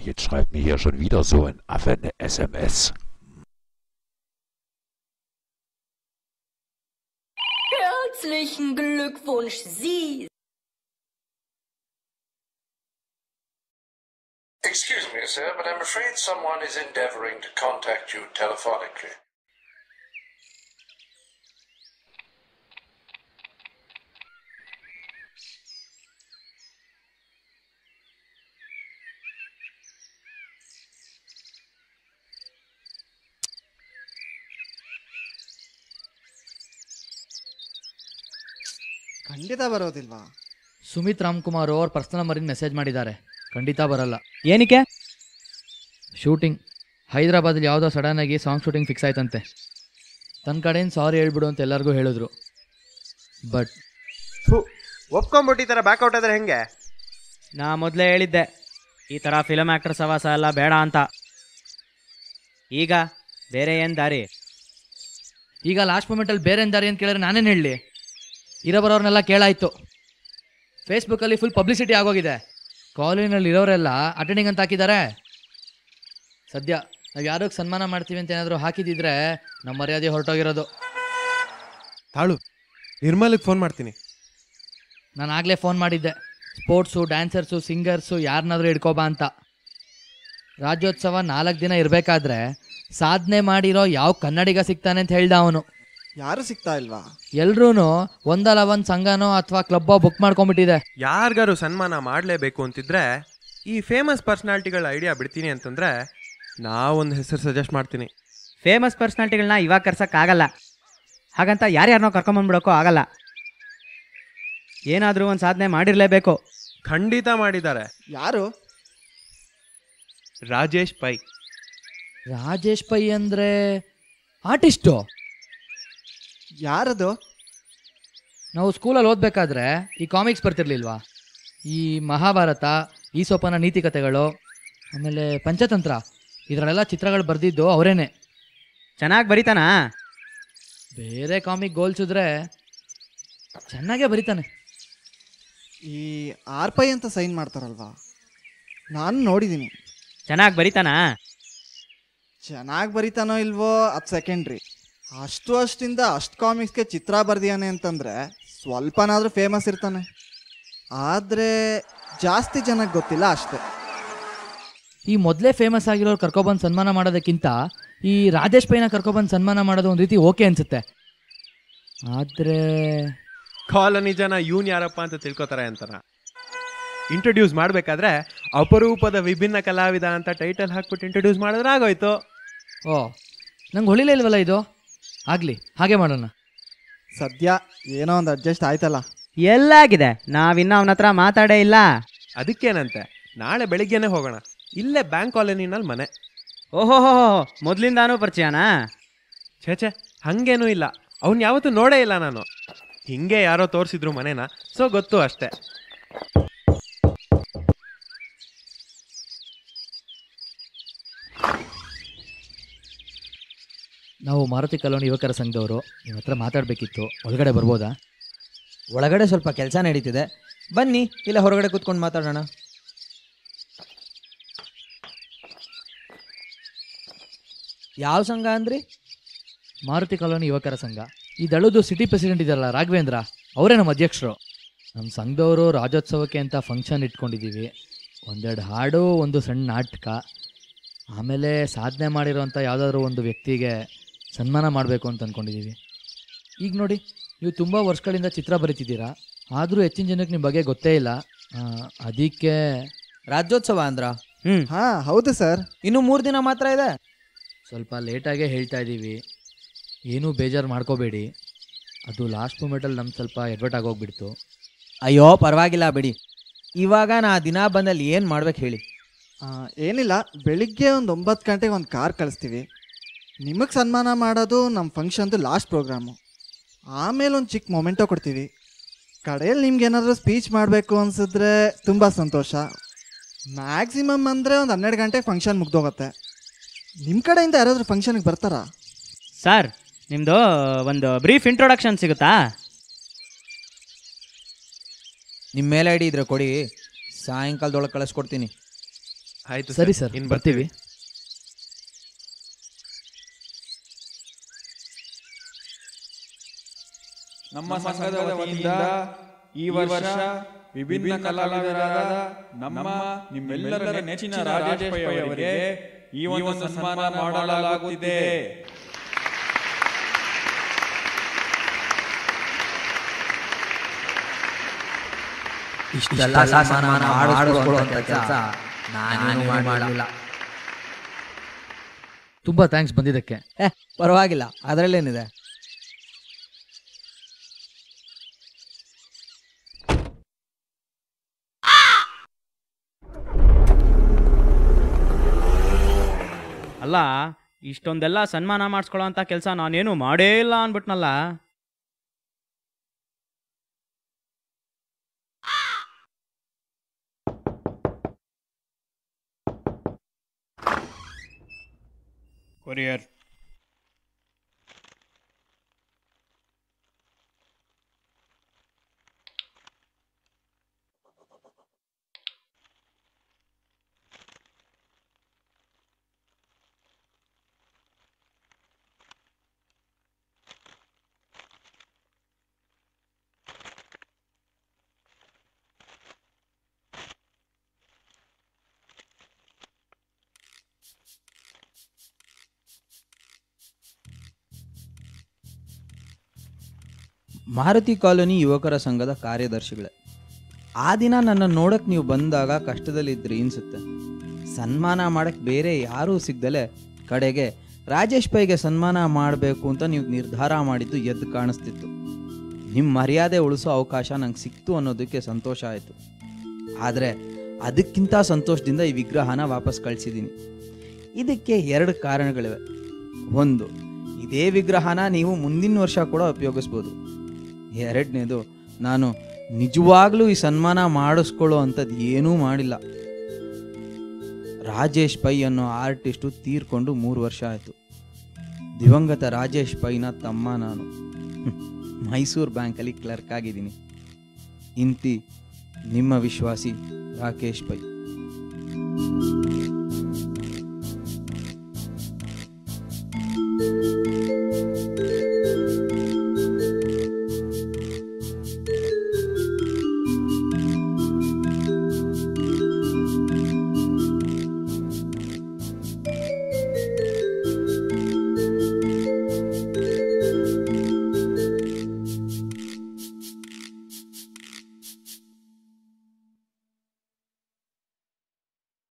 jetzt schreibt mir hier schon wieder so ein Affe eine SMS. Herzlichen Glückwunsch, Sie. Excuse me, sir, but I'm afraid someone is endeavoring to contact you telephonically. ಖಂಡಿತ ಬರೋದಿಲ್ವಾ? ಸುಮಿತ್ ರಾಮ್ಕುಮಾರ್ ಅವ್ರು personal ನಂಬರಿಂದ message ಮಾಡಿದ್ದಾರೆ. ಖಂಡಿತ ಬರಲ್ಲ. ಏನಕ್ಕೆ? Shooting ಹೈದರಾಬಾದಲ್ಲಿ ಯಾವುದೋ ಸಡನ್ನಾಗಿ song shooting fix ಆಯ್ತಂತೆ. ತನ್ನ ಕಡೆಯಿಂದ ಸಾರಿ ಹೇಳ್ಬಿಡು ಅಂತ ಎಲ್ಲರಿಗೂ ಹೇಳಿದ್ರು. ಬಟ್ ಒಪ್ಕೊಂಬಿಟ್ಟು ಈ ಥರ ಬ್ಯಾಕ್ಔಟ್ ಆದರೆ ಹೆಂಗೆ? ನಾ ಮೊದಲೇ ಹೇಳಿದ್ದೆ ಈ ಥರ ಫಿಲಮ್ ಆ್ಯಕ್ಟರ್ ಸವಾಸ ಎಲ್ಲ ಬೇಡ ಅಂತ. ಈಗ ಬೇರೆ ಏನು ದಾರಿ? ಈಗ ಲಾಸ್ಟ್ ಮೂಮೆಂಟಲ್ಲಿ ಬೇರೆ ಏನು ದಾರಿ ಅಂತ ಕೇಳಿದ್ರೆ ನಾನೇನು ಹೇಳಲಿ? ಇರೋ ಬರೋರ್ನೆಲ್ಲ ಕೇಳಾಯಿತು. ಫೇಸ್ಬುಕ್ಕಲ್ಲಿ ಫುಲ್ ಪಬ್ಲಿಸಿಟಿ ಆಗೋಗಿದೆ. ಕಾಲೇಜಿನಲ್ಲಿ ಇರೋರೆಲ್ಲ ಅಟೆಂಡಿಂಗ್ ಅಂತ ಹಾಕಿದ್ದಾರೆ. ಸದ್ಯ ನಾವು ಯಾರಿಗೆ ಸನ್ಮಾನ ಮಾಡ್ತೀವಿ ಅಂತ ಏನಾದರೂ ಹಾಕಿದ್ದಿದ್ರೆ ನಮ್ಮ ಮರ್ಯಾದೆ ಹೊರಟೋಗಿರೋದು. ತಾಳು, ನಿರ್ಮಲ್ಗೆ ಫೋನ್ ಮಾಡ್ತೀನಿ. ನಾನು ಆಗಲೇ ಫೋನ್ ಮಾಡಿದ್ದೆ. ಸ್ಪೋರ್ಟ್ಸು, ಡ್ಯಾನ್ಸರ್ಸು, ಸಿಂಗರ್ಸು ಯಾರನ್ನಾದರೂ ಹಿಡ್ಕೋಬಾ ಅಂತ. ರಾಜ್ಯೋತ್ಸವ 4 ದಿನ ಇರಬೇಕಾದ್ರೆ ಸಾಧನೆ ಮಾಡಿರೋ ಯಾವ ಕನ್ನಡಿಗ ಸಿಗ್ತಾನೆ ಅಂತ ಹೇಳ್ದ ಅವನು. ಯಾರು ಸಿಗ್ತಾ ಇಲ್ವಾ? ಎಲ್ರೂ ಒಂದಲ್ಲ ಒಂದು ಸಂಘನೋ ಅಥವಾ ಕ್ಲಬ್ಬೋ ಬುಕ್ ಮಾಡ್ಕೊಂಡ್ಬಿಟ್ಟಿದೆ. ಯಾರಿಗಾರು ಸನ್ಮಾನ ಮಾಡಲೇಬೇಕು ಅಂತಿದ್ರೆ ಈ ಫೇಮಸ್ ಪರ್ಸ್ನಾಲಿಟಿಗಳ ಐಡಿಯಾ ಬಿಡ್ತೀನಿ ಅಂತಂದರೆ ನಾವೊಂದು ಹೆಸರು ಸಜೆಸ್ಟ್ ಮಾಡ್ತೀನಿ. ಫೇಮಸ್ ಪರ್ಸ್ನಾಲಿಟಿಗಳನ್ನ ಇವಾಗ ಕರ್ಸೋಕ್ಕಾಗಲ್ಲ. ಹಾಗಂತ ಯಾರ್ಯಾರನ್ನೋ ಕರ್ಕೊಂಬಂದ್ಬಿಡೋಕ್ಕೂ ಆಗಲ್ಲ. ಏನಾದರೂ ಒಂದು ಸಾಧನೆ ಮಾಡಿರಲೇಬೇಕು. ಖಂಡಿತ ಮಾಡಿದ್ದಾರೆ. ಯಾರು? ರಾಜೇಶ್ ಪೈ. ರಾಜೇಶ್ ಪೈ ಅಂದರೆ ಆರ್ಟಿಸ್ಟು. ಯಾರದು? ನಾವು ಸ್ಕೂಲಲ್ಲಿ ಓದಬೇಕಾದ್ರೆ ಈ ಕಾಮಿಕ್ಸ್ ಬರ್ತಿರ್ಲಿಲ್ವಾ? ಈ ಮಹಾಭಾರತ, ಈಸೋಪನ ನೀತಿಕತೆಗಳು, ಆಮೇಲೆ ಪಂಚತಂತ್ರ, ಇದರಲ್ಲೆಲ್ಲ ಚಿತ್ರಗಳು ಬರೆದಿದ್ದು ಅವರೇನೆ. ಚೆನ್ನಾಗಿ ಬರೀತಾನಾ? ಬೇರೆ ಕಾಮಿಕ್ ಹೋಲ್ಸಿದ್ರೆ ಚೆನ್ನಾಗೇ ಬರೀತಾನೆ. ಈ ಆರ್ಪೈ ಅಂತ ಸೈನ್ ಮಾಡ್ತಾರಲ್ವಾ, ನಾನು ನೋಡಿದ್ದೀನಿ. ಚೆನ್ನಾಗಿ ಬರೀತಾನಾ? ಚೆನ್ನಾಗಿ ಬರೀತಾನೋ ಇಲ್ವೋ ಅದು ಸೆಕೆಂಡ್ರಿ. ಅಷ್ಟಿಂದ ಅಷ್ಟು ಕಾಮಿಕ್ಸ್ಗೆ ಚಿತ್ರ ಬರ್ದಿಯಾನೆ ಅಂತಂದರೆ ಸ್ವಲ್ಪನಾದರೂ ಫೇಮಸ್ ಇರ್ತಾನೆ. ಆದರೆ ಜಾಸ್ತಿ ಜನಕ್ಕೆ ಗೊತ್ತಿಲ್ಲ ಅಷ್ಟೇ. ಈ ಮೊದಲೇ ಫೇಮಸ್ ಆಗಿರೋರು ಕರ್ಕೊಬಂದು ಸನ್ಮಾನ ಮಾಡೋದಕ್ಕಿಂತ ಈ ರಾಜೇಶ್ ಪೈನ ಕರ್ಕೊಬಂದು ಸನ್ಮಾನ ಮಾಡೋದು ಒಂದು ರೀತಿ ಓಕೆ ಅನಿಸುತ್ತೆ. ಆದರೆ ಕಾಲನಿ ಜನ ಇವನ್ ಯಾರಪ್ಪ ಅಂತ ತಿಳ್ಕೊತಾರೆ ಅಂತಾರ. ಇಂಟ್ರೊಡ್ಯೂಸ್ ಮಾಡಬೇಕಾದ್ರೆ ಅಪರೂಪದ ವಿಭಿನ್ನ ಕಲಾವಿದ ಅಂತ ಟೈಟಲ್ ಹಾಕ್ಬಿಟ್ಟು ಇಂಟ್ರೊಡ್ಯೂಸ್ ಮಾಡಿದ್ರೆ ಆಗೋಯ್ತು. ಓ, ನಂಗೆ ಹೊಳಿಲೇ ಇಲ್ವಲ್ಲ ಇದು. ಆಗಲಿ, ಹಾಗೆ ಮಾಡೋಣ. ಸದ್ಯ ಏನೋ ಒಂದು ಅಡ್ಜಸ್ಟ್ ಆಯ್ತಲ್ಲ. ಎಲ್ಲಾಗಿದೆ, ನಾವಿನ್ನ ಅವನ ಹತ್ರ ಮಾತಾಡೇ ಇಲ್ಲ. ಅದಕ್ಕೇನಂತೆ, ನಾಳೆ ಬೆಳಿಗ್ಗೆನೆ ಹೋಗೋಣ. ಇಲ್ಲೇ ಬ್ಯಾಂಕ್ ಕಾಲೋನಿನಲ್ಲಿ ಮನೆ. ಓಹೋಹೋ, ಮೊದಲಿಂದಾನೂ ಪರಿಚಯನಾ? ಛೇ, ಹಂಗೇನೂ ಇಲ್ಲ. ಅವ್ನು ಯಾವತ್ತೂ ನೋಡೇ ಇಲ್ಲ ನಾನು. ಹಿಂಗೆ ಯಾರೋ ತೋರಿಸಿದ್ರು ಮನೇನ, ಸೊ ಗೊತ್ತು ಅಷ್ಟೇ. ನಾವು ಮಾರುತಿ ಕಾಲೋನಿ ಯುವಕರ ಸಂಘದವರು. ನಿಮ್ಮ ಹತ್ರ ಮಾತಾಡಬೇಕಿತ್ತು. ಒಳಗಡೆ ಬರ್ಬೋದಾ? ಒಳಗಡೆ ಸ್ವಲ್ಪ ಕೆಲಸ ನಡೀತಿದೆ, ಬನ್ನಿ. ಇಲ್ಲ ಹೊರಗಡೆ ಕೂತ್ಕೊಂಡು ಮಾತಾಡೋಣ. ಯಾವ ಸಂಘ ಅಂದ್ರಿ? ಮಾರುತಿ ಕಾಲೋನಿ ಯುವಕರ ಸಂಘ. ಈ ದಳದ್ದು ಸಿಟಿ ಪ್ರೆಸಿಡೆಂಟ್ ಇದ್ದಾರಲ್ಲ ರಾಘವೇಂದ್ರ, ಅವರೇ ನಮ್ಮ ಅಧ್ಯಕ್ಷರು. ನಮ್ಮ ಸಂಘದವರು ರಾಜ್ಯೋತ್ಸವಕ್ಕೆ ಅಂತ ಫಂಕ್ಷನ್ ಇಟ್ಕೊಂಡಿದ್ದೀವಿ. 1-2 ಹಾಡು, ಒಂದು ಸಣ್ಣ ನಾಟಕ, ಆಮೇಲೆ ಸಾಧನೆ ಮಾಡಿರೋಂಥ ಯಾವುದಾದ್ರೂ ಒಂದು ವ್ಯಕ್ತಿಗೆ ಸನ್ಮಾನ ಮಾಡಬೇಕು ಅಂತ ಅಂದ್ಕೊಂಡಿದ್ದೀವಿ. ಈಗ ನೋಡಿ, ನೀವು ತುಂಬ ವರ್ಷಗಳಿಂದ ಚಿತ್ರ ಬರೀತಿದ್ದೀರಾ, ಆದರೂ ಹೆಚ್ಚಿನ ಜನಕ್ಕೆ ನಿಮ್ಮ ಬಗ್ಗೆ ಗೊತ್ತೇ ಇಲ್ಲ. ಅದಕ್ಕೆ ರಾಜ್ಯೋತ್ಸವ ಅಂದ್ರ? ಹಾಂ ಹೌದು ಸರ್. ಇನ್ನೂ 3 ದಿನ ಮಾತ್ರ ಇದೆ. ಸ್ವಲ್ಪ ಲೇಟಾಗೇ ಹೇಳ್ತಾ ಇದ್ದೀವಿ, ಏನೂ ಬೇಜಾರು ಮಾಡ್ಕೋಬೇಡಿ. ಅದು ಲಾಸ್ಟ್ ಮೂಮೆಂಟಲ್ಲಿ ನಮ್ಗೆ ಸ್ವಲ್ಪ ಎಡ್ವರ್ಟ್ ಆಗೋಗ್ಬಿಡ್ತು. ಅಯ್ಯೋ ಪರವಾಗಿಲ್ಲ ಬಿಡಿ. ಇವಾಗ ನಾ ದಿನ ಬಂದಲ್ಲಿ ಏನು ಮಾಡ್ಬೇಕು ಹೇಳಿ? ಏನಿಲ್ಲ, ಬೆಳಿಗ್ಗೆ ಒಂದು 9 ಗಂಟೆಗೆ ಒಂದು ಕಾರ್ ಕಳಿಸ್ತೀವಿ. ನಿಮಗೆ ಸನ್ಮಾನ ಮಾಡೋದು ನಮ್ಮ ಫಂಕ್ಷನ್ದು ಲಾಸ್ಟ್ ಪ್ರೋಗ್ರಾಮು. ಆಮೇಲೆ ಒಂದು ಚಿಕ್ಕ ಮೊಮೆಂಟೋ ಕೊಡ್ತೀವಿ. ಕಡೆಯಲ್ಲಿ ನಿಮ್ಗೆ ಏನಾದರೂ ಸ್ಪೀಚ್ ಮಾಡಬೇಕು ಅನಿಸಿದ್ರೆ ತುಂಬ ಸಂತೋಷ. ಮ್ಯಾಕ್ಸಿಮಮ್ ಅಂದರೆ ಒಂದು 12 ಗಂಟೆಗೆ ಫಂಕ್ಷನ್ ಮುಗ್ದೋಗುತ್ತೆ. ನಿಮ್ಮ ಕಡೆಯಿಂದ ಯಾರಾದರೂ ಫಂಕ್ಷನ್ಗೆ ಬರ್ತಾರಾ? ಸರ್, ನಿಮ್ಮದು ಒಂದು ಬ್ರೀಫ್ ಇಂಟ್ರೊಡಕ್ಷನ್ ಸಿಗುತ್ತಾ? ನಿಮ್ಮ ಮೇಲ್ ಐ ಡಿ ಇದ್ರೆ ಕೊಡಿ, ಸಾಯಂಕಾಲದೊಳಗೆ ಕಳಿಸ್ಕೊಡ್ತೀನಿ. ಆಯ್ತು ಸರಿ ಸರ್, ಇನ್ನು ಬರ್ತೀವಿ. ನಮ್ಮ ಸಂಘದ ವತಿಯಿಂದ ಈ ವರ್ಷ ವಿಭಿನ್ನ ಕಲಾವಿದರಾದ ನಿಮ್ಮೆಲ್ಲರ ನೆಚ್ಚಿನ ರಾಜೇಶ್ ಪೈ ಅವರಿಗೆ ಈ ಒಂದು ಸನ್ಮಾನ ಮಾಡಲಾಗುತ್ತಿದೆ. ಇಷ್ಟೆಲ್ಲ ಸನ್ಮಾನ ಮಾಡಿಸ್ಕೊಳ್ಳುವಂತ ಕೆಲಸ ನಾನೇನು ಮಾಡಲಿಲ್ಲ. ತುಂಬಾ ಥ್ಯಾಂಕ್ಸ್ ಬಂದಿದ್ದಕ್ಕೆ. ಪರವಾಗಿಲ್ಲ, ಅದರಲ್ಲೇನಿದೆ. ಅಲ್ಲ, ಇಷ್ಟೊಂದೆಲ್ಲ ಸನ್ಮಾನ ಮಾಡಿಸ್ಕೊಳ್ಳೋ ಅಂತ ಕೆಲಸ ನಾನೇನು ಮಾಡೇ ಇಲ್ಲ ಅಂದ್ಬಿಟ್ನಲ್ಲ. ಕೊರಿಯರ್. ಮಾರುತಿ ಕಾಲೋನಿ ಯುವಕರ ಸಂಘದ ಕಾರ್ಯದರ್ಶಿಗಳೇ, ಆ ದಿನ ನನ್ನ ನೋಡಕ್ಕೆ ನೀವು ಬಂದಾಗ ಕಷ್ಟದಲ್ಲಿದ್ರಿ ಅನ್ಸುತ್ತೆ. ಸನ್ಮಾನ ಮಾಡಕ್ಕೆ ಬೇರೆ ಯಾರೂ ಸಿಗ್ದಲೆ ಕಡೆಗೆ ರಾಜೇಶ್ ಪೈಗೆ ಸನ್ಮಾನ ಮಾಡಬೇಕು ಅಂತ ನೀವು ನಿರ್ಧಾರ ಮಾಡಿದ್ದು ಎದ್ದು ಕಾಣಿಸ್ತಿತ್ತು. ನಿಮ್ಮ ಮರ್ಯಾದೆ ಉಳಿಸೋ ಅವಕಾಶ ನಂಗೆ ಸಿಕ್ತು ಅನ್ನೋದಕ್ಕೆ ಸಂತೋಷ ಆಯಿತು. ಆದರೆ ಅದಕ್ಕಿಂತ ಸಂತೋಷದಿಂದ ಈ ವಿಗ್ರಹನ ವಾಪಸ್ ಕಳಿಸಿದ್ದೀನಿ. ಇದಕ್ಕೆ 2 ಕಾರಣಗಳಿವೆ. ಒಂದು, ಇದೇ ವಿಗ್ರಹನ ನೀವು ಮುಂದಿನ ವರ್ಷ ಕೂಡ ಉಪಯೋಗಿಸ್ಬೋದು. 2ನೇದು, ನಾನು ನಿಜವಾಗ್ಲೂ ಈ ಸನ್ಮಾನ ಮಾಡಿಸ್ಕೊಳ್ಳೋ ಅಂಥದ್ದು ಏನೂ ಮಾಡಿಲ್ಲ. ರಾಜೇಶ್ ಪೈ ಅನ್ನೋ ಆರ್ಟಿಸ್ಟು ತೀರ್ಕೊಂಡು 3 ವರ್ಷ ಆಯಿತು. ದಿವಂಗತ ರಾಜೇಶ್ ಪೈನ ತಮ್ಮ ನಾನು. ಮೈಸೂರು ಬ್ಯಾಂಕಲ್ಲಿ ಕ್ಲರ್ಕ್ ಆಗಿದ್ದೀನಿ. ಇಂತಿ ನಿಮ್ಮ ವಿಶ್ವಾಸಿ ರಾಕೇಶ್ ಪೈ.